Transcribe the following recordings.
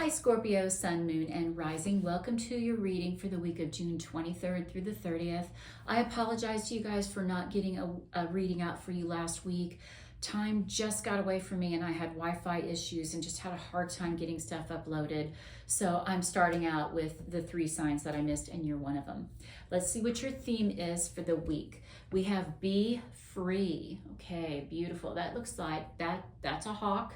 Hi Scorpio, Sun, Moon, and Rising. Welcome to your reading for the week of June 23rd through the 30th. I apologize to you guys for not getting a reading out for you last week. Time just got away from me and I had Wi-Fi issues and just had a hard time getting stuff uploaded. So I'm starting out with the 3 signs that I missed and you're one of them. Let's see what your theme is for the week. We have be free. Okay, beautiful. That looks like that's a hawk.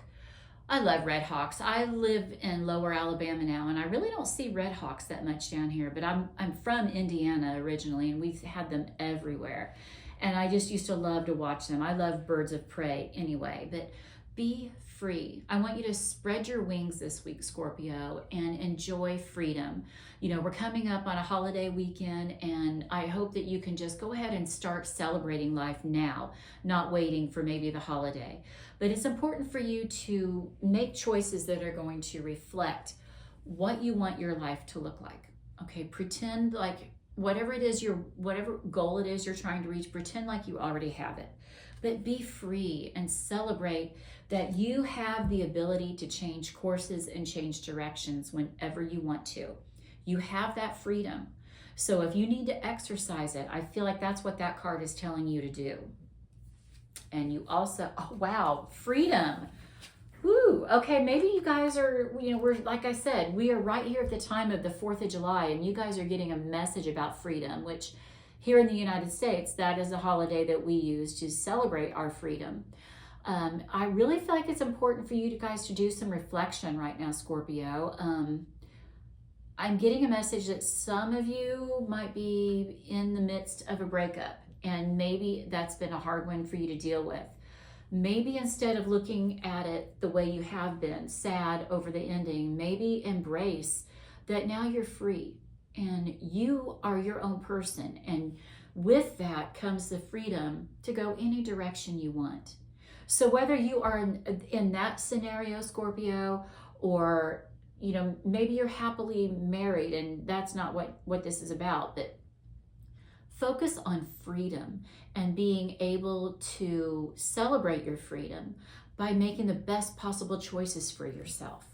I love red hawks. I live in lower Alabama now, and I really don't see red hawks that much down here, but I'm from Indiana originally, and we've had them everywhere. And I just used to love to watch them. I love birds of prey anyway, but be free. I want you to spread your wings this week, Scorpio, and enjoy freedom. You know, we're coming up on a holiday weekend, and I hope that you can just go ahead and start celebrating life now, not waiting for maybe the holiday. But it's important for you to make choices that are going to reflect what you want your life to look like. Okay, pretend like whatever it is, whatever goal it is you're trying to reach, pretend like you already have it. But be free and celebrate that you have the ability to change courses and change directions whenever you want to. You have that freedom. So if you need to exercise it, I feel like that's what that card is telling you to do. And you also, oh wow, freedom. Woo, okay, maybe you guys are, we're, like I said, we are right here at the time of the 4th of July, and you guys are getting a message about freedom, which here in the United States, that is a holiday that we use to celebrate our freedom. I really feel like it's important for you guys to do some reflection right now, Scorpio. I'm getting a message that some of you might be in the midst of a breakup, and maybe that's been a hard one for you to deal with. Maybe instead of looking at it the way you have been, sad over the ending, maybe embrace that now you're free and you are your own person. And with that comes the freedom to go any direction you want. So whether you are in that scenario, Scorpio, or maybe you're happily married and that's not what this is about, but focus on freedom and being able to celebrate your freedom by making the best possible choices for yourself.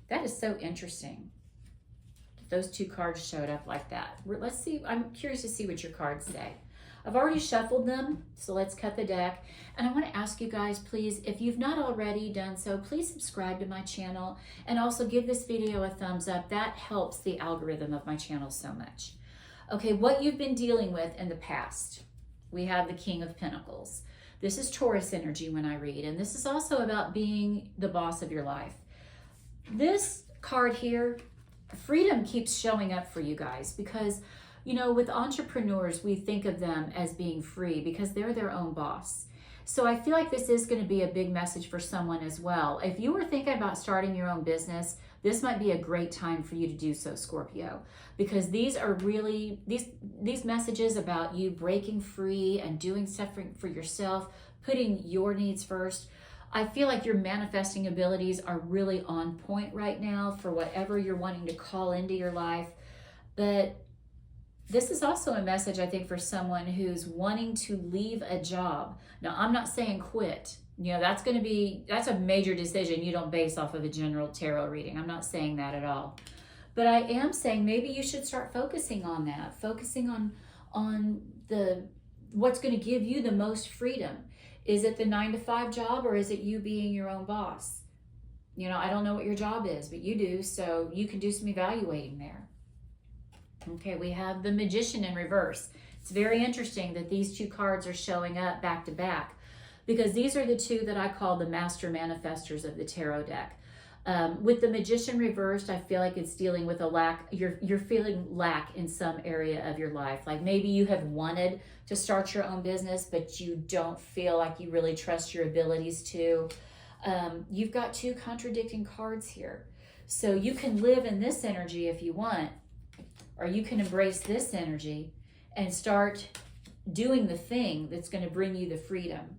That is so interesting. Those 2 cards showed up like that. Let's see. I'm curious to see what your cards say. I've already shuffled them, so let's cut the deck. And I want to ask you guys, please, if you've not already done so, please subscribe to my channel and also give this video a thumbs up. That helps the algorithm of my channel so much. Okay, what you've been dealing with in the past. We have the King of Pentacles. This is Taurus energy when I read, and this is also about being the boss of your life. This card here, freedom, keeps showing up for you guys because, with entrepreneurs, we think of them as being free because they're their own boss. So I feel like this is going to be a big message for someone as well. If you were thinking about starting your own business, this might be a great time for you to do so, Scorpio, because these are really, these messages about you breaking free and doing stuff for yourself, putting your needs first. I feel like your manifesting abilities are really on point right now for whatever you're wanting to call into your life. But this is also a message, I think, for someone who's wanting to leave a job. Now, I'm not saying quit. That's a major decision you don't base off of a general tarot reading. I'm not saying that at all. But I am saying maybe you should start focusing on that, focusing on what's going to give you the most freedom. Is it the 9-to-5 job, or is it you being your own boss? I don't know what your job is, but you do, so you can do some evaluating there. Okay, we have the Magician in reverse. It's very interesting that these 2 cards are showing up back to back because these are the 2 that I call the master manifestors of the tarot deck. With the Magician reversed, I feel like it's dealing with a lack. You're feeling lack in some area of your life. Like maybe you have wanted to start your own business, but you don't feel like you really trust your abilities to. You've got 2 contradicting cards here. So you can live in this energy if you want, or you can embrace this energy and start doing the thing that's going to bring you the freedom.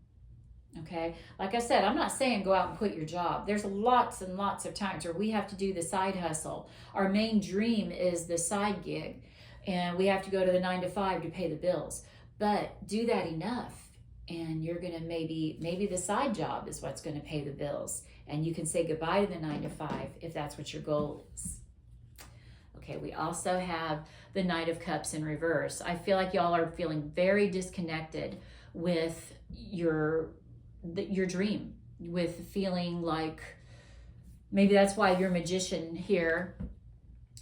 Okay, like I said, I'm not saying go out and quit your job. There's lots and lots of times where we have to do the side hustle. Our main dream is the side gig, and we have to go to the 9-to-5 to pay the bills. But do that enough, and you're going to maybe the side job is what's going to pay the bills, and you can say goodbye to the 9 to 5 if that's what your goal is. Okay, we also have the Knight of Cups in reverse. I feel like y'all are feeling very disconnected with your dream, with feeling like maybe that's why your Magician here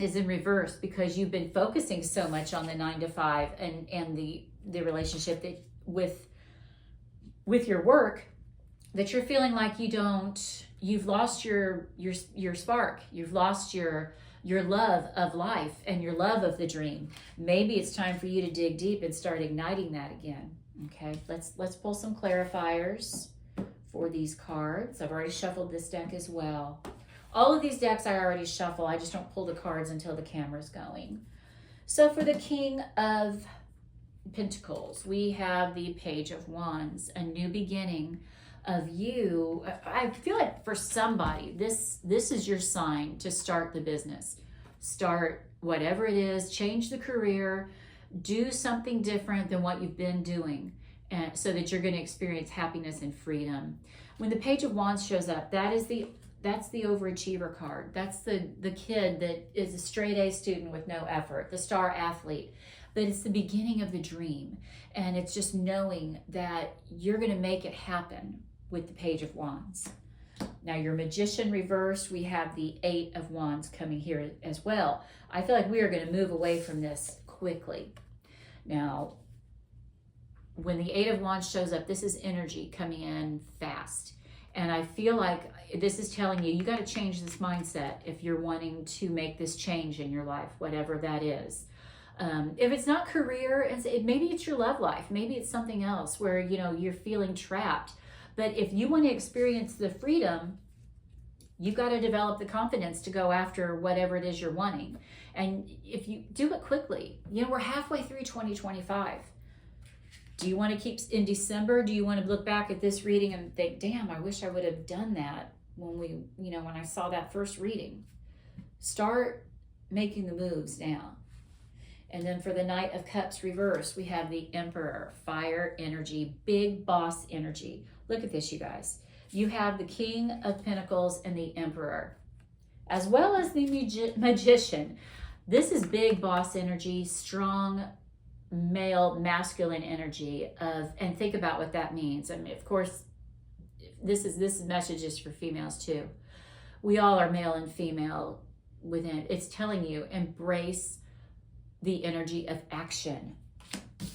is in reverse, because you've been focusing so much on the 9 to 5 and the relationship that with your work, that you're feeling like you've lost your spark. You've lost your love of life and your love of the dream. Maybe it's time for you to dig deep and start igniting that again. Okay, let's pull some clarifiers for these cards. I've already shuffled this deck as well. All of these decks I already shuffle. I just don't pull the cards until the camera's going. So for the King of Pentacles, we have the Page of Wands, a new beginning of you. I feel like for somebody, this is your sign to start the business. Start whatever it is, change the career, do something different than what you've been doing, and so that you're going to experience happiness and freedom. When the Page of Wands shows up, that's the overachiever card. That's the kid that is a straight A student with no effort, the star athlete. But it's the beginning of the dream, and it's just knowing that you're going to make it happen with the Page of Wands. Now your Magician reversed, we have the 8 of Wands coming here as well. I feel like we are going to move away from this quickly. Now, when the 8 of Wands shows up, this is energy coming in fast. And I feel like this is telling you got to change this mindset if you're wanting to make this change in your life, whatever that is. If it's not career, maybe it's your love life. Maybe it's something else where, you're feeling trapped. But if you want to experience the freedom, you've got to develop the confidence to go after whatever it is you're wanting. And if you do it quickly, we're halfway through 2025. Do you want to keep in December? Do you want to look back at this reading and think, damn, I wish I would have done that when I saw that first reading? Start making the moves now. And then for the Knight of Cups reverse, we have the Emperor, fire energy, big boss energy. Look at this, you guys. You have the King of Pentacles and the Emperor, as well as the Magician. This is big boss energy, strong male, masculine energy and think about what that means. I mean, of course, this message is for females too. We all are male and female within. It's telling you, embrace the energy of action.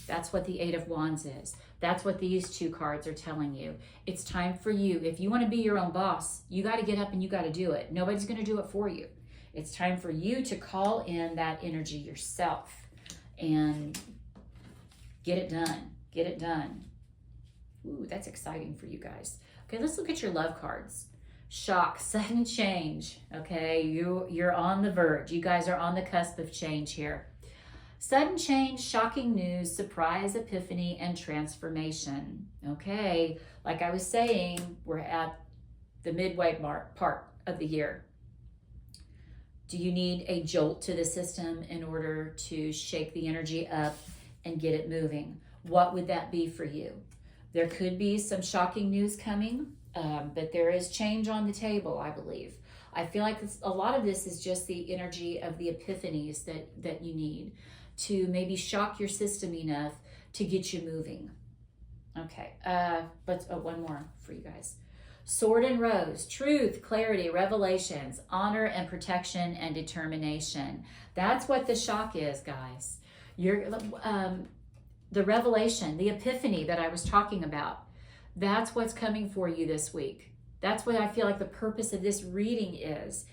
That's what the 8 of Wands is. That's what these two cards are telling you. It's time for you. If you want to be your own boss, you got to get up and you got to do it. Nobody's going to do it for you. It's time for you to call in that energy yourself and get it done. Get it done. Ooh, that's exciting for you guys. Okay, let's look at your love cards. Shock, sudden change. Okay, you're on the verge. You guys are on the cusp of change here. Sudden change, shocking news, surprise, epiphany, and transformation. Okay, like I was saying, we're at the midway part of the year. Do you need a jolt to the system in order to shake the energy up and get it moving? What would that be for you? There could be some shocking news coming, but there is change on the table, I believe. I feel like a lot of this is just the energy of the epiphanies that you need to maybe shock your system enough to get you moving. Okay, let's one more for you guys. Sword and Rose, truth, clarity, revelations, honor and protection and determination. That's what the shock is, guys. The revelation, the epiphany that I was talking about, that's what's coming for you this week. That's what I feel like the purpose of this reading is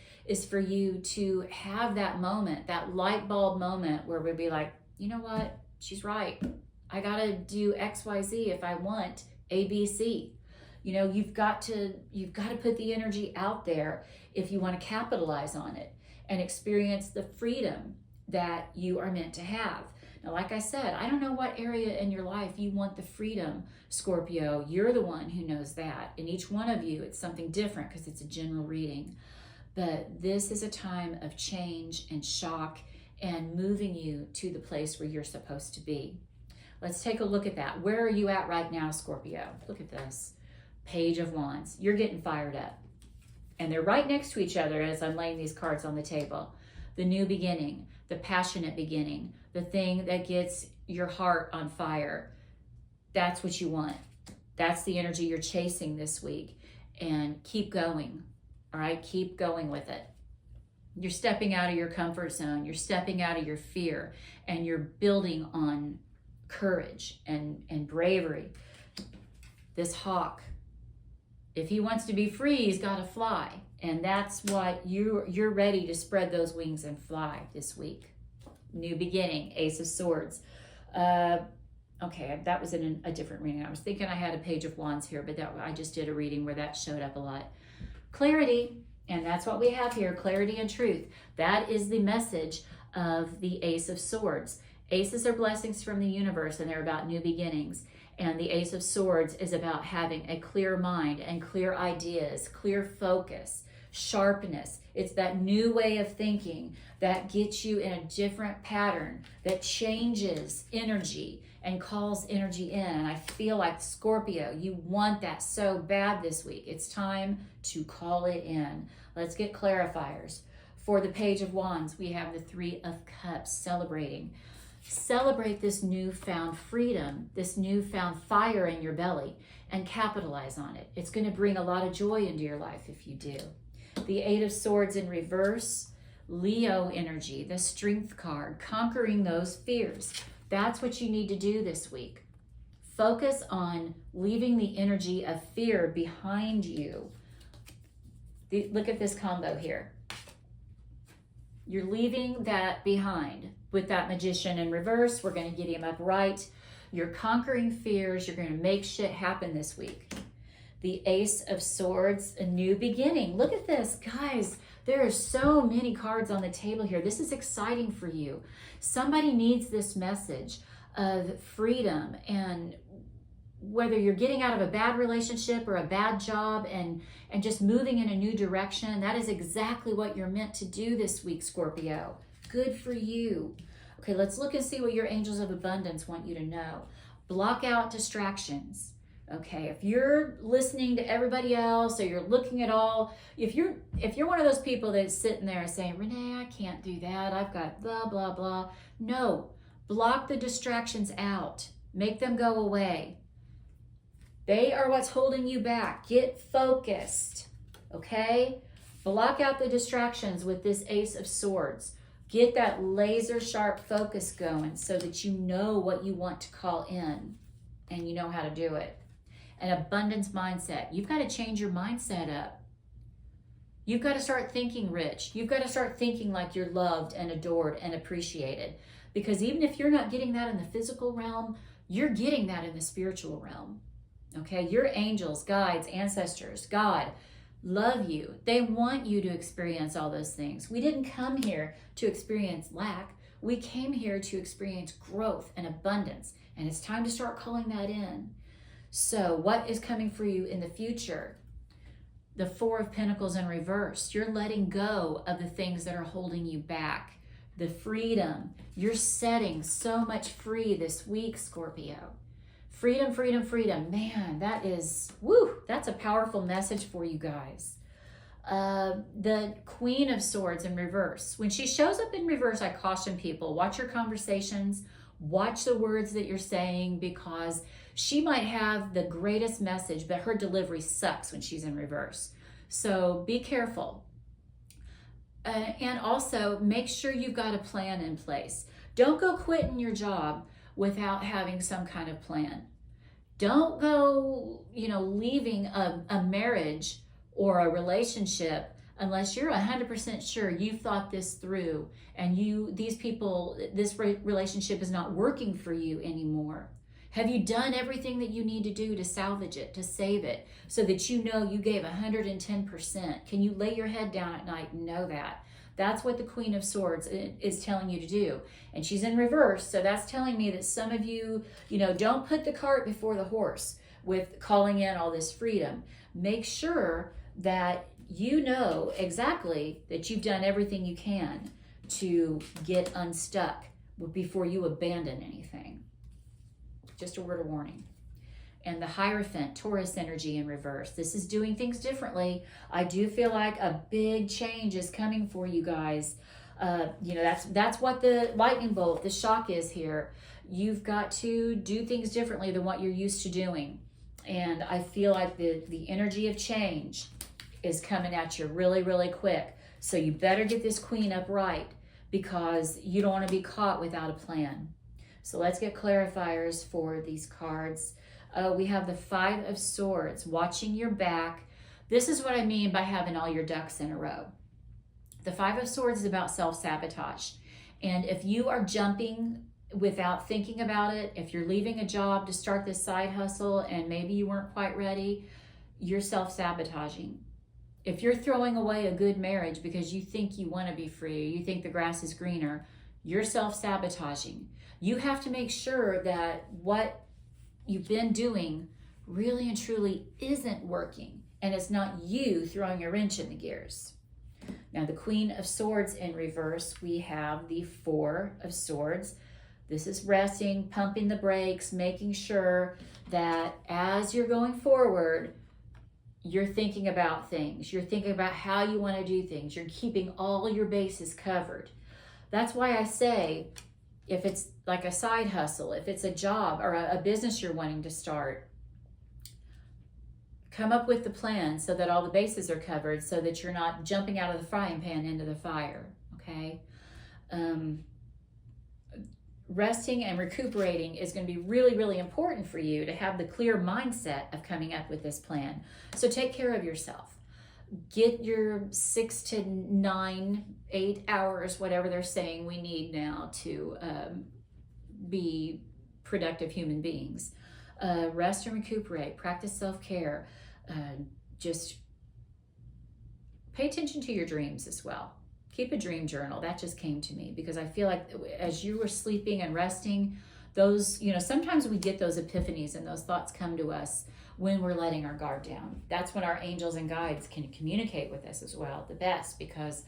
for you to have that moment, that light bulb moment where we'll be like, you know what, she's right. I got to do X, Y, Z if I want A, B, C. You've got to put the energy out there if you want to capitalize on it and experience the freedom that you are meant to have. Now, like I said, I don't know what area in your life you want the freedom, Scorpio. You're the one who knows that. And each one of you, it's something different because it's a general reading. But this is a time of change and shock and moving you to the place where you're supposed to be. Let's take a look at that. Where are you at right now, Scorpio? Look at this. Page of Wands. You're getting fired up. And they're right next to each other as I'm laying these cards on the table. The new beginning, the passionate beginning, the thing that gets your heart on fire. That's what you want. That's the energy you're chasing this week. And keep going. All right, keep going with it. You're stepping out of your comfort zone. You're stepping out of your fear. And you're building on courage and bravery. This hawk, if he wants to be free, he's got to fly. And that's what you're ready to spread those wings and fly this week. New beginning, Ace of Swords. Okay, that was in a different reading. I was thinking I had a Page of Wands here, but I just did a reading where that showed up a lot. Clarity, and that's what we have here, clarity and truth. That is the message of the Ace of Swords. Aces are blessings from the universe, and they're about new beginnings. And the Ace of Swords is about having a clear mind and clear ideas, clear focus, sharpness. It's that new way of thinking that gets you in a different pattern, that changes energy and calls energy in. And I feel like, Scorpio, you want that so bad this week. It's time to call it in. Let's get clarifiers. For the Page of Wands, we have the Three of Cups, celebrating. Celebrate this newfound freedom, this newfound fire in your belly, and capitalize on it. It's going to bring a lot of joy into your life if you do. The Eight of Swords in reverse, Leo energy, the Strength card, conquering those fears. That's what you need to do this week. Focus on leaving the energy of fear behind you. Look at this combo here. You're leaving that behind. With that Magician in reverse, we're going to get him upright. You're conquering fears. You're going to make shit happen this week. The Ace of Swords, a new beginning. Look at this, guys. There are so many cards on the table here. This is exciting for you. Somebody needs this message of freedom, and whether you're getting out of a bad relationship or a bad job and just moving in a new direction, that is exactly what you're meant to do this week, Scorpio. Good for you. Okay, let's look and see what your angels of abundance want you to know. Block out distractions. Okay, if you're listening to everybody else, or you're looking at all, if you're one of those people that's sitting there saying, Renee, I can't do that, I've got blah, blah, blah. No, block the distractions out. Make them go away. They are what's holding you back. Get focused, okay? Block out the distractions with this Ace of Swords. Get that laser sharp focus going so that you know what you want to call in and you know how to do it. An abundance mindset. You've got to change your mindset up. You've got to start thinking rich. You've got to start thinking like you're loved and adored and appreciated. Because even if you're not getting that in the physical realm, you're getting that in the spiritual realm. Okay, your angels, guides, ancestors, God love you. They want you to experience all those things. We didn't come here to experience lack. We came here to experience growth and abundance. And it's time to start calling that in. So what is coming for you in the future? The Four of Pentacles in reverse. You're letting go of the things that are holding you back. The freedom. You're setting so much free this week, Scorpio. Freedom, freedom, freedom. Man, that is, woo, that's a powerful message for you guys. The Queen of Swords in reverse. When she shows up in reverse, I caution people, watch your conversations, watch the words that you're saying, because she might have the greatest message, but her delivery sucks when she's in reverse. So be careful. And also make sure you've got a plan in place. Don't go quitting your job without having some kind of plan. Don't go, leaving a marriage or a relationship unless you're 100% sure you've thought this through and this relationship is not working for you anymore. Have you done everything that you need to do to salvage it, to save it, so that you know you gave 110%? Can you lay your head down at night and know that? That's what the Queen of Swords is telling you to do. And she's in reverse, so that's telling me that some of you, don't put the cart before the horse with calling in all this freedom. Make sure that you know exactly that you've done everything you can to get unstuck before you abandon anything. Just a word of warning. And the Hierophant, Taurus energy in reverse. This is doing things differently. I do feel like a big change is coming for you guys. You know, that's what the lightning bolt, the shock is here. You've got to do things differently than what you're used to doing. And I feel like the energy of change is coming at you really, really quick. So you better get this Queen upright because you don't want to be caught without a plan. So let's get clarifiers for these cards. We have the Five of Swords, watching your back. This is what I mean by having all your ducks in a row. The Five of Swords is about self-sabotage. And if you are jumping without thinking about it, if you're leaving a job to start this side hustle and maybe you weren't quite ready, you're self-sabotaging. If you're throwing away a good marriage because you think you want to be free, you think the grass is greener, you're self-sabotaging. You have to make sure that what you've been doing really and truly isn't working, and it's not you throwing a wrench in the gears. Now, the Queen of Swords in reverse, we have the Four of Swords. This is resting, pumping the brakes, making sure that as you're going forward, you're thinking about things. You're thinking about how you want to do things. You're keeping all your bases covered. That's why I say, if it's like a side hustle, if it's a job or a business you're wanting to start, come up with the plan so that all the bases are covered, so that you're not jumping out of the frying pan into the fire, okay? Resting and recuperating is going to be really, really important for you to have the clear mindset of coming up with this plan. So take care of yourself. Get your 6 to 9, 8 hours, whatever they're saying we need now to be productive human beings. Rest and recuperate, practice self-care. Just pay attention to your dreams as well. Keep a dream journal. That just came to me because I feel like as you were sleeping and resting, those, you know, sometimes we get those epiphanies and those thoughts come to us when we're letting our guard down. That's when our angels and guides can communicate with us as well, the best, because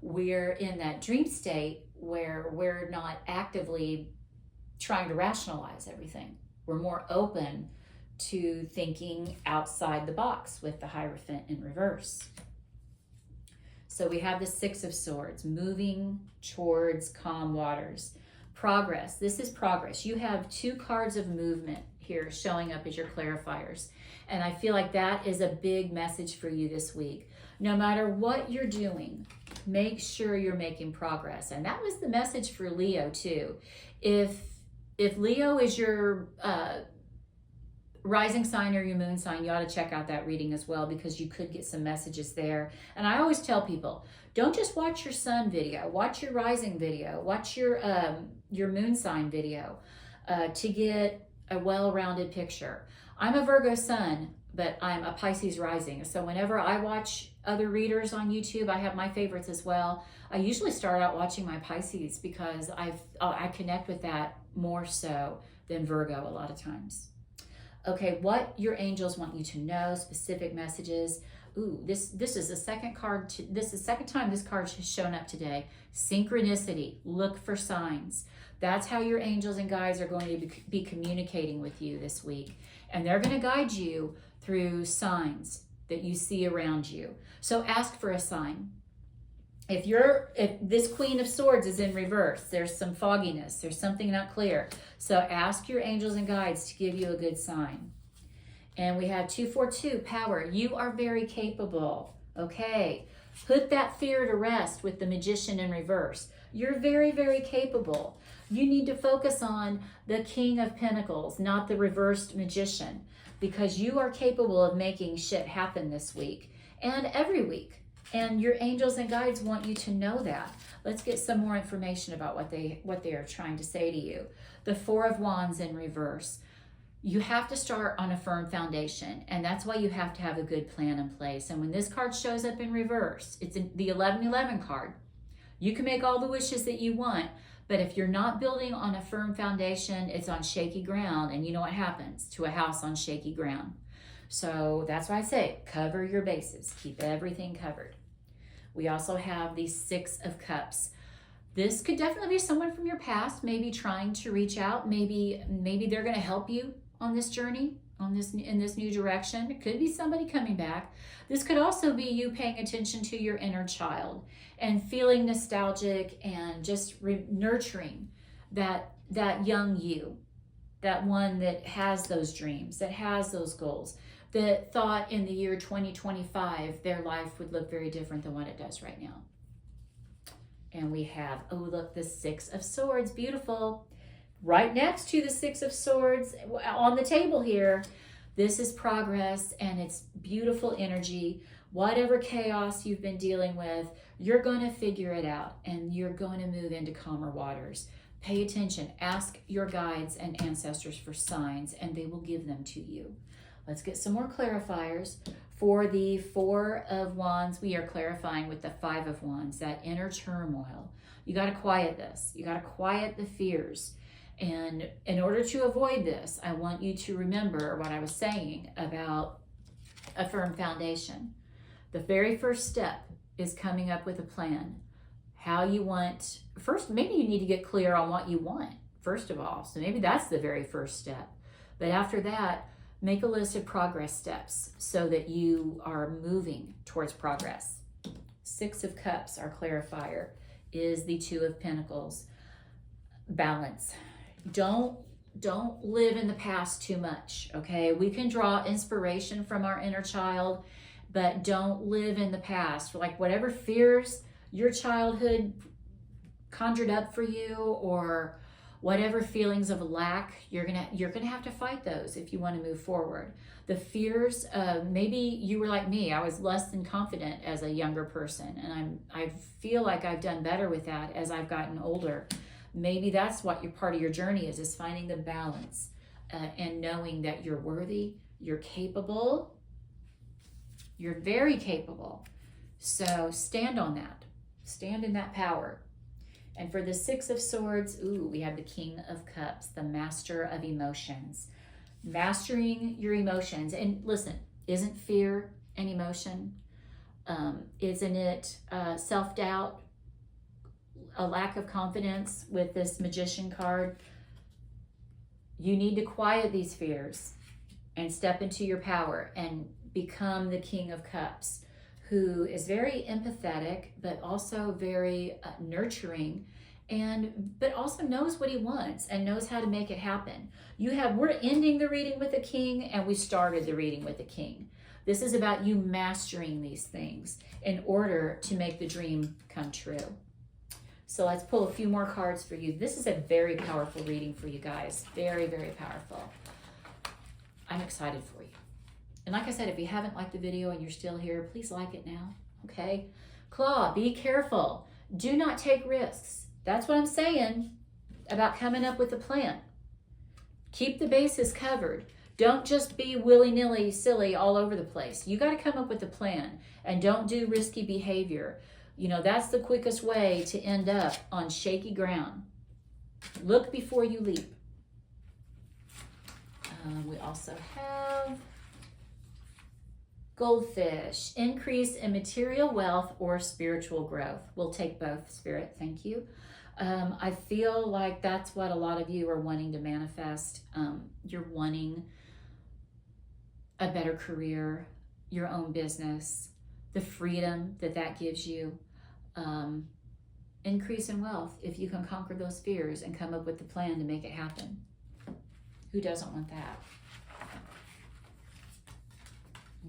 we're in that dream state where we're not actively trying to rationalize everything. We're more open to thinking outside the box with the Hierophant in reverse. So we have the Six of Swords, moving towards calm waters. Progress. This is progress. You have 2 cards of movement here showing up as your clarifiers. And I feel like that is a big message for you this week. No matter what you're doing, make sure you're making progress. And that was the message for Leo too. If Leo is your rising sign or your moon sign, you ought to check out that reading as well, because you could get some messages there. And I always tell people, don't just watch your sun video, watch your rising video, watch your moon sign video to get a well-rounded picture. I'm a Virgo sun, but I'm a Pisces rising. So whenever I watch other readers on YouTube, I have my favorites as well. I usually start out watching my Pisces because I connect with that more so than Virgo a lot of times. Okay, what your angels want you to know, specific messages. Ooh, this is the second card. This is the second time this card has shown up today. Synchronicity. Look for signs. That's how your angels and guides are going to be communicating with you this week. And they're going to guide you through signs that you see around you. So ask for a sign. If this Queen of Swords is in reverse, there's some fogginess, there's something not clear. So ask your angels and guides to give you a good sign. And we have 242, power. You are very capable, okay? Put that fear to rest with the Magician in reverse. You're very, very capable. You need to focus on the King of Pentacles, not the reversed Magician, because you are capable of making shit happen this week and every week. And your angels and guides want you to know that. Let's get some more information about what they are trying to say to you. The Four of Wands in reverse. You have to start on a firm foundation, and that's why you have to have a good plan in place. And when this card shows up in reverse, it's in the 1111 card. You can make all the wishes that you want, but if you're not building on a firm foundation, it's on shaky ground, and you know what happens to a house on shaky ground. So that's why I say cover your bases, keep everything covered. We also have the Six of Cups. This could definitely be someone from your past, maybe trying to reach out. Maybe they're going to help you on this journey, in this new direction. It could be somebody coming back. This could also be you paying attention to your inner child and feeling nostalgic and just nurturing that young you, that one that has those dreams, that has those goals, that thought in the year 2025 their life would look very different than what it does right now. And we have, oh look, the Six of Swords, beautiful. Right next to the Six of Swords on the table here, this is progress and it's beautiful energy. Whatever chaos you've been dealing with, you're going to figure it out and you're going to move into calmer waters. Pay attention, ask your guides and ancestors for signs and they will give them to you. Let's get some more clarifiers. For the Four of Wands, we are clarifying with the Five of Wands, that inner turmoil. You got to quiet this. You got to quiet the fears. And in order to avoid this, I want you to remember what I was saying about a firm foundation. The very first step is coming up with a plan. How you want, first, maybe you need to get clear on what you want, first of all. So maybe that's the very first step. But after that, make a list of progress steps so that you are moving towards progress. Six of Cups, our clarifier, is the Two of Pentacles. Balance. Don't live in the past too much, okay? We can draw inspiration from our inner child, but don't live in the past. Like whatever fears your childhood conjured up for you, or whatever feelings of lack, you're gonna have to fight those if you want to move forward. The fears, maybe you were like me. I was less than confident as a younger person, and I feel like I've done better with that as I've gotten older. Maybe that's what part of your journey is finding the balance and knowing that you're worthy, you're capable, you're very capable. So stand on that. Stand in that power. And for the Six of Swords, ooh, we have the King of Cups, the Master of Emotions. Mastering your emotions. And listen, isn't fear an emotion? Isn't it self-doubt? A lack of confidence with this Magician card? You need to quiet these fears and step into your power and become the King of Cups, who is very empathetic, but also very nurturing, but also knows what he wants and knows how to make it happen. We're ending the reading with a King, and we started the reading with a King. This is about you mastering these things in order to make the dream come true. So let's pull a few more cards for you. This is a very powerful reading for you guys. Very, very powerful. I'm excited for you. And like I said, if you haven't liked the video and you're still here, please like it now, okay? Claw, be careful. Do not take risks. That's what I'm saying about coming up with a plan. Keep the bases covered. Don't just be willy-nilly silly all over the place. You got to come up with a plan, and don't do risky behavior. You know, that's the quickest way to end up on shaky ground. Look before you leap. We also have Goldfish, increase in material wealth or spiritual growth. We'll take both, Spirit, thank you. I feel like that's what a lot of you are wanting to manifest. You're wanting a better career, your own business, the freedom that gives you. Increase in wealth if you can conquer those fears and come up with the plan to make it happen. Who doesn't want that?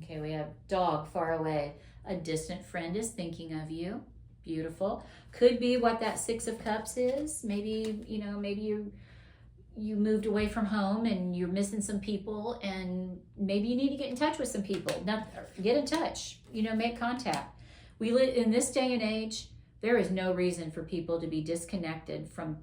Okay, we have Dog, far away. A distant friend is thinking of you. Beautiful. Could be what that Six of Cups is. Maybe, maybe you moved away from home and you're missing some people, and maybe you need to get in touch with some people. Now, get in touch, make contact. We live in this day and age. There is no reason for people to be disconnected from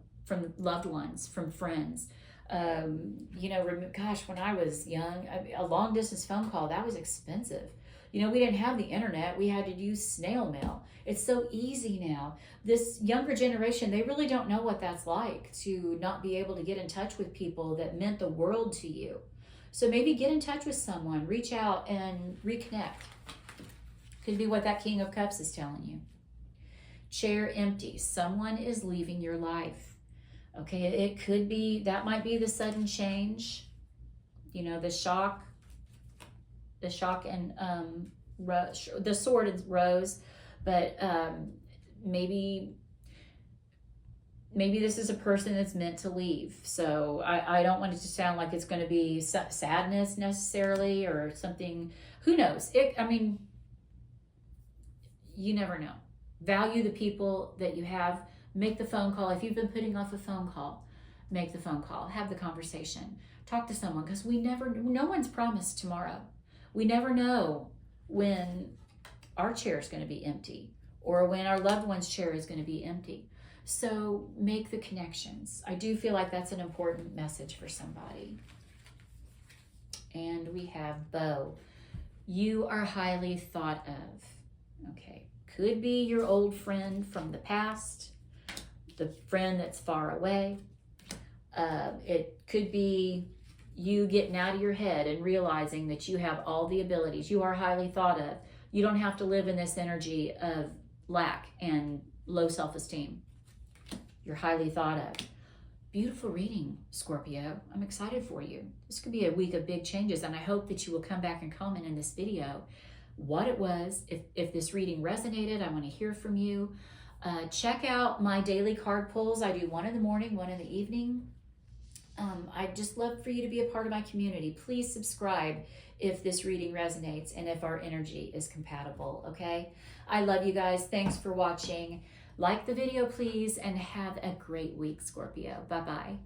loved ones, from friends. Gosh, when I was young, a long distance phone call, that was expensive. We didn't have the internet. We had to use snail mail. It's so easy now. This younger generation, they really don't know what that's like to not be able to get in touch with people that meant the world to you. So maybe get in touch with someone, reach out and reconnect. Could be what that King of Cups is telling you. chair empty. Someone is leaving your life. Okay, it could be, that might be the sudden change, you know, the shock and the sword is rose, but maybe this is a person that's meant to leave. So I don't want it to sound like it's going to be sadness necessarily or something. Who knows? I mean, you never know. Value the people that you have. Make the phone call. If you've been putting off a phone call, make the phone call. Have the conversation. Talk to someone, because no one's promised tomorrow. We never know when our chair is going to be empty or when our loved one's chair is going to be empty. So make the connections. I do feel like that's an important message for somebody. And we have Bo. You are highly thought of. Okay. Could be your old friend from the past, the friend that's far away. It could be you getting out of your head and realizing that you have all the abilities. You are highly thought of. You don't have to live in this energy of lack and low self-esteem. You're highly thought of. Beautiful reading, Scorpio. I'm excited for you. This could be a week of big changes, and I hope that you will come back and comment in this video what it was. If this reading resonated, I want to hear from you. Check out my daily card pulls. I do one in the morning, one in the evening. I'd just love for you to be a part of my community. Please subscribe if this reading resonates and if our energy is compatible, okay? I love you guys. Thanks for watching. Like the video, please, and have a great week, Scorpio. Bye-bye.